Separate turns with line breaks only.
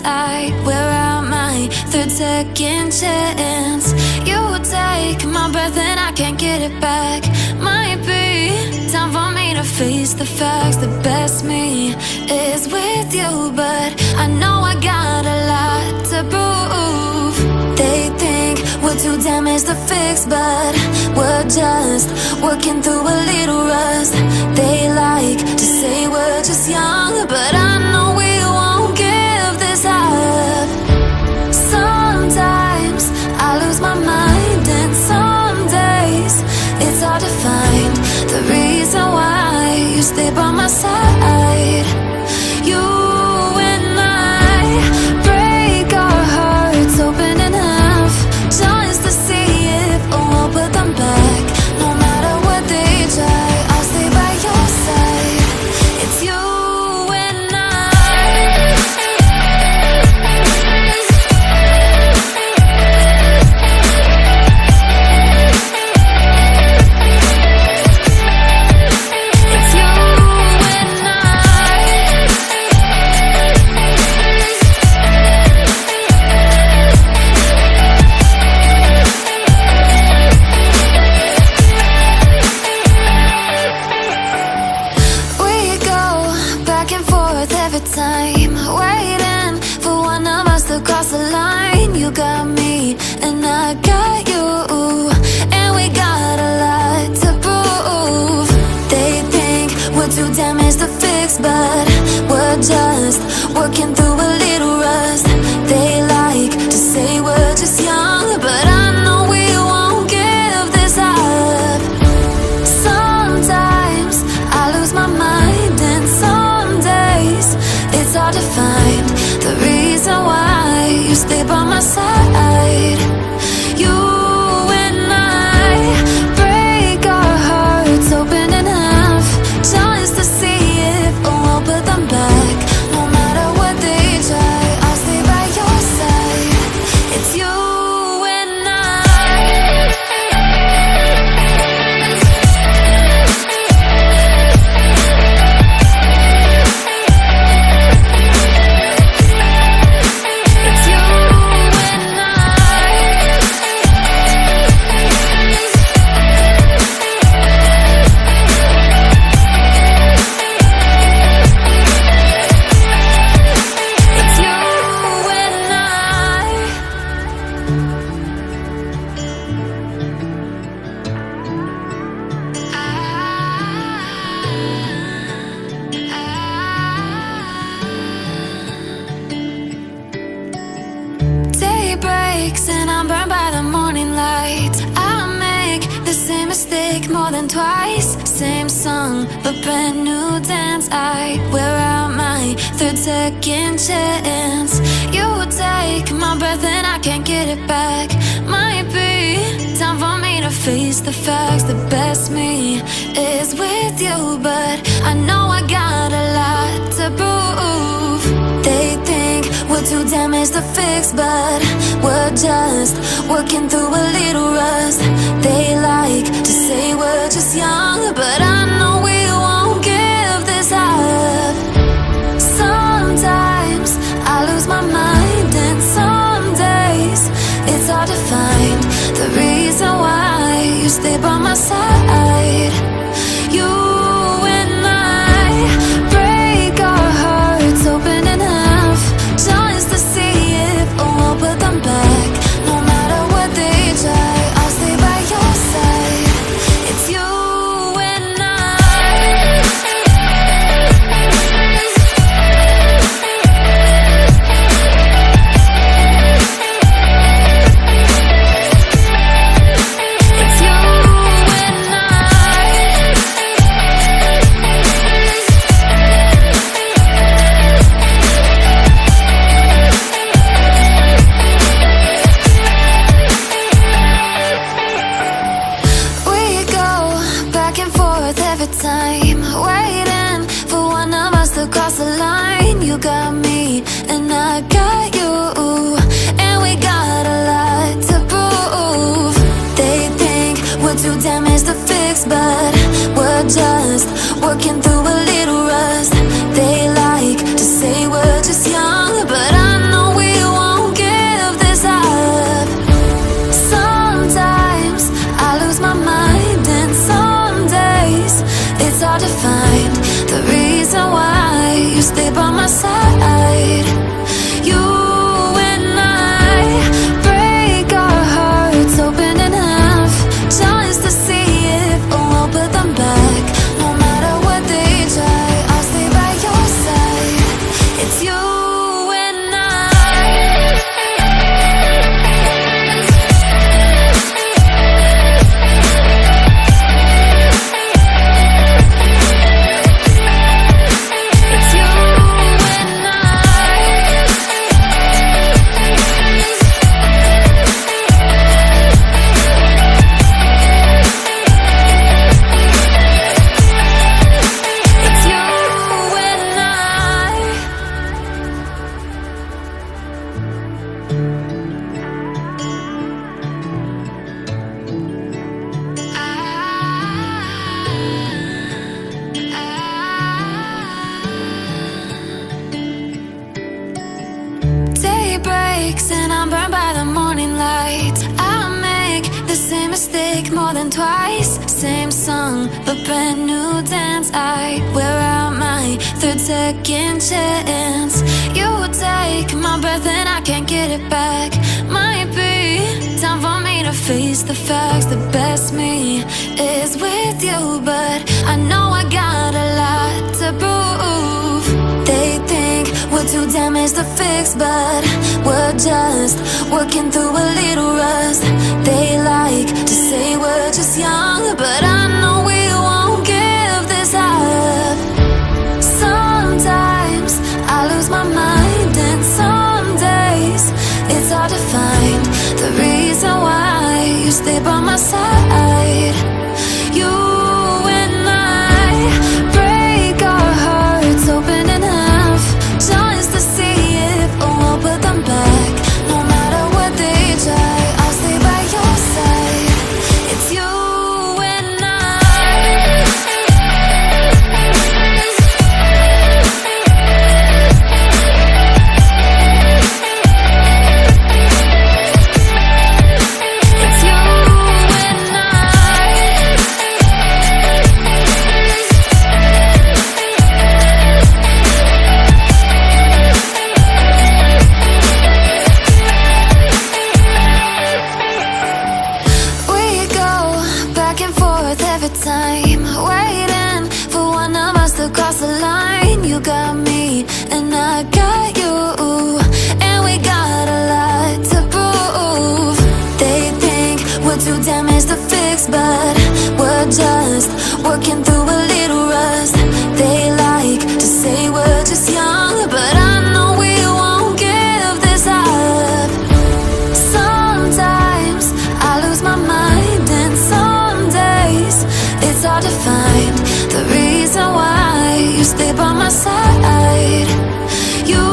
dance. Wear out my third second chance. You take my breath and I can't get it back. Might be time for me to face the facts. The best me is with you, but I know I got a lot to prove. They think we're too damaged to fix, but we're just working through a little rust. They like to say we're just young, but I know we won't give this up. Sometimes I lose my mind, and some days it's hard to find the reason why you stay by my side. You and I break our hearts open enough just to see if we'll put them back. No matter what they try, I'll stay by your side. It's you and time, waiting for one of us to cross the line. You got me and I got you, and we got a lot to prove. They think we're too damaged to fix, but we're just working through a little rust. They like to say we're just young, but I know we won't give this up. Sometimes I lose my mind, and some days it's hard to find the reason why you stay by my side. You and I break our hearts open enough just to see if we'll put them back. No matter what they try, I'll stay by your side. It's you and I. Day breaks and I'm burned by the morning light. I make the same mistake more than twice. Same song, but brand new dance. I wear out my third second chance. You take my breath and I can't get it back. Might be time for me to face the facts. The best me is with you, but I know I got a lot to prove. They think we're too damaged to fix, but we're just working through a little rust. They like to say we're just young, but I know we won't give this up. Sometimes I lose my mind, and some days it's hard to find the reason why you stay by my side. You and I break our hearts open enough just to see if we'll put them back. No matter what they try, I'll stay by your side. It's you and I. It's you and I. We go back and forth every time, waiting for one of us to cross the line. You got me and I got you, and we got a lot to prove. They think we're too damaged to fix, but we're just working through a little rust. They like to say we're just young, but I know you stay by my side. You and I break our hearts open in half, just to see if we'll put them back. No matter what they try, I'll stay by your side. It's you and I. It's you and I. It's you and Day breaks and I'm burned by the morning light. I make the same mistake more than twice. Same song, but brand new dance. I wear out my third second chance. You take my breath and I can't get it back. Might be time for me to face the facts. The best me is with you, but I know I got a lot to prove. They think we're too damaged to fix, but we're just working through a little rust. They like to say we're just young, but I know we won't give this up. Sometimes I lose my mind, and some days it's hard to find the reason why you stay by my side. You and I break our hearts open in half, just to see if we'll put them back. No matter what they try, I'll stay by your side. It's you and I. It's you and I. We go back and forth every time, waiting for one of us to cross the line. You got me and I got you, and we got a lot to prove. They think we're too damaged to fix, but we're just working through a little rust. They like to say we're just young, but I know we won't give this up. Sometimes I lose my mind, and some days it's hard to find the reason why you stay by my side. You